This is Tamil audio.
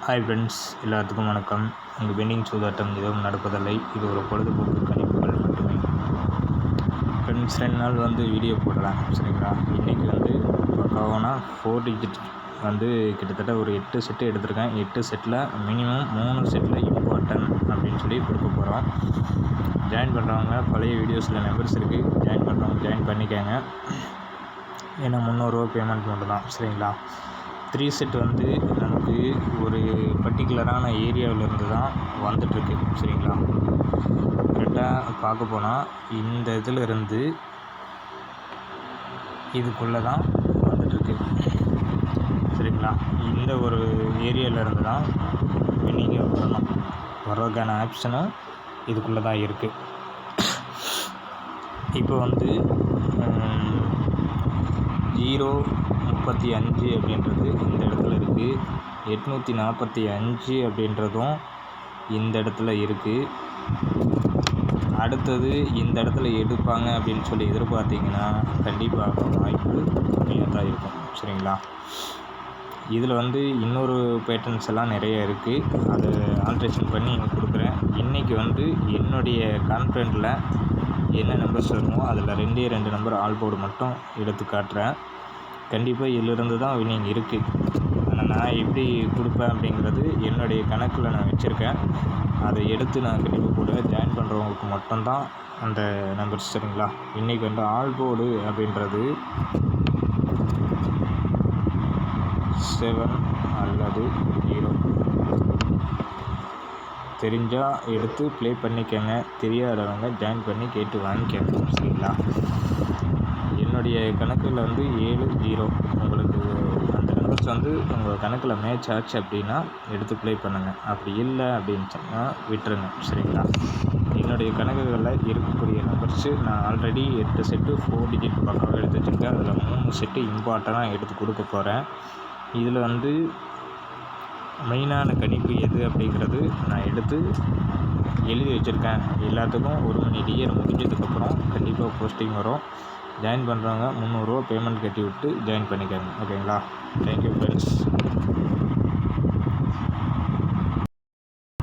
ஹாய் ஃப்ரெண்ட்ஸ், எல்லாத்துக்கும் வணக்கம். உங்கள் பெண்டிங் சூதாட்டம் எதுவும் நடப்பதில்லை. இது ஒரு பொழுதுபோக்கு கணிப்புகள் மட்டுமே. ஃப்ரெண்ட்ஸ், 2 நாள் வீடியோ போடலாம், சரிங்களா? இன்றைக்கி பக்காவான 4 டிஜிட் கிட்டத்தட்ட ஒரு 8 செட்டு எடுத்திருக்கேன். 8 செட்டில் மினிமம் 3 செட்டில் இம்பார்ட்டன்ட் அப்படின்னு சொல்லி கொடுக்க போகிறோம். ஜாயின் பண்ணுறவங்க பழைய வீடியோஸில் நம்பர்ஸ் இருக்குது, ஜாயின் பண்ணுறவங்க ஜாயின் பண்ணிக்கோங்க. ஏன்னா 300 ரூபா பேமெண்ட் மட்டும் தான், சரிங்களா? 3 செட் நமக்கு ஒரு பர்டிகுலரான ஏரியாவிலேருந்து தான் வந்துட்டுருக்கு, சரிங்களா? கரெக்டாக பார்க்க போனால் இந்த இதிலிருந்து இதுக்குள்ளே தான் வந்துட்டுருக்கு, சரிங்களா? இந்த ஒரு ஏரியாவிலேருந்து தான் நீங்கள் வர்றதுக்கான ஆப்ஷனும் இதுக்குள்ளே தான் இருக்குது. இப்போ 0.35 அப்படின்றது இந்த இடத்துல இருக்குது. 845 அப்படின்றதும் இந்த இடத்துல இருக்குது. அடுத்தது இந்த இடத்துல எடுப்பாங்க அப்படின்னு சொல்லி எதிர்பார்த்திங்கன்னா கண்டிப்பாக வாய்ப்பு கம்மியாக தான் இருக்கும், சரிங்களா? இதில் இன்னொரு பேட்டர்ன்ஸ் எல்லாம் நிறைய இருக்குது. அதை ஆல்ட்ரேஷன் பண்ணி கொடுக்குறேன். இன்றைக்கி என்னுடைய கான்ஃபிடென்ட்டில் என்ன நம்பர்ஸ் வருமோ அதில் 2 நம்பர் ஆல் போர்டு மட்டும் எடுத்து காட்டுறேன். கண்டிப்பாக இதிலிருந்து தான் வின்னிங் இருக்குது. ஆனால் நான் எப்படி கொடுப்பேன் அப்படிங்கிறது என்னுடைய கணக்கில் நான் வச்சுருக்கேன். அதை எடுத்து நான் கண்டிப்பாக கூட ஜாயின் பண்ணுறவங்களுக்கு மட்டும்தான் அந்த நம்பர்ஸ், சரிங்களா? இன்றைக்கி ஆல் போர்டு அப்படின்றது 7 அல்லது 0 தெரிஞ்சால் எடுத்து ப்ளே பண்ணிக்கோங்க. தெரியாதவங்க ஜாயின் பண்ணி கேட்டு வாங்கிக்கோங்க, சரிங்களா? என்னுடைய கணக்கில் 7, 0 உங்களுக்கு அந்த நம்பர்ஸ் உங்கள் கணக்கில் மேட்ச் ஆச்சு அப்படின்னா எடுத்து ப்ளே பண்ணுங்கள். அப்படி இல்லை அப்படின்னு சொன்னால் விட்டுருங்க, சரிங்களா? என்னுடைய கணக்குகளில் இருக்கக்கூடிய நம்பர்ஸு நான் ஆல்ரெடி 8 செட்டு 4 டிஜிட் பக்கம் எடுத்து வச்சுருக்கேன். அதில் 3 செட்டு இம்பார்ட்டண்ட்டாக எடுத்து கொடுக்க போகிறேன். இதில் மெயினான கணிப்பு எது அப்படிங்கிறது நான் எடுத்து எழுதி வச்சுருக்கேன். எல்லாத்துக்கும் 1 மணி டிஆர் முடிஞ்சதுக்கப்புறம் கண்டிப்பாக போஸ்டிங் வரும். ஜாயின் பண்ணுறவங்க 300 ரூபா பேமெண்ட் கட்டி விட்டு ஜாயின் பண்ணிக்கோங்க, ஓகேங்களா? Thank you friends.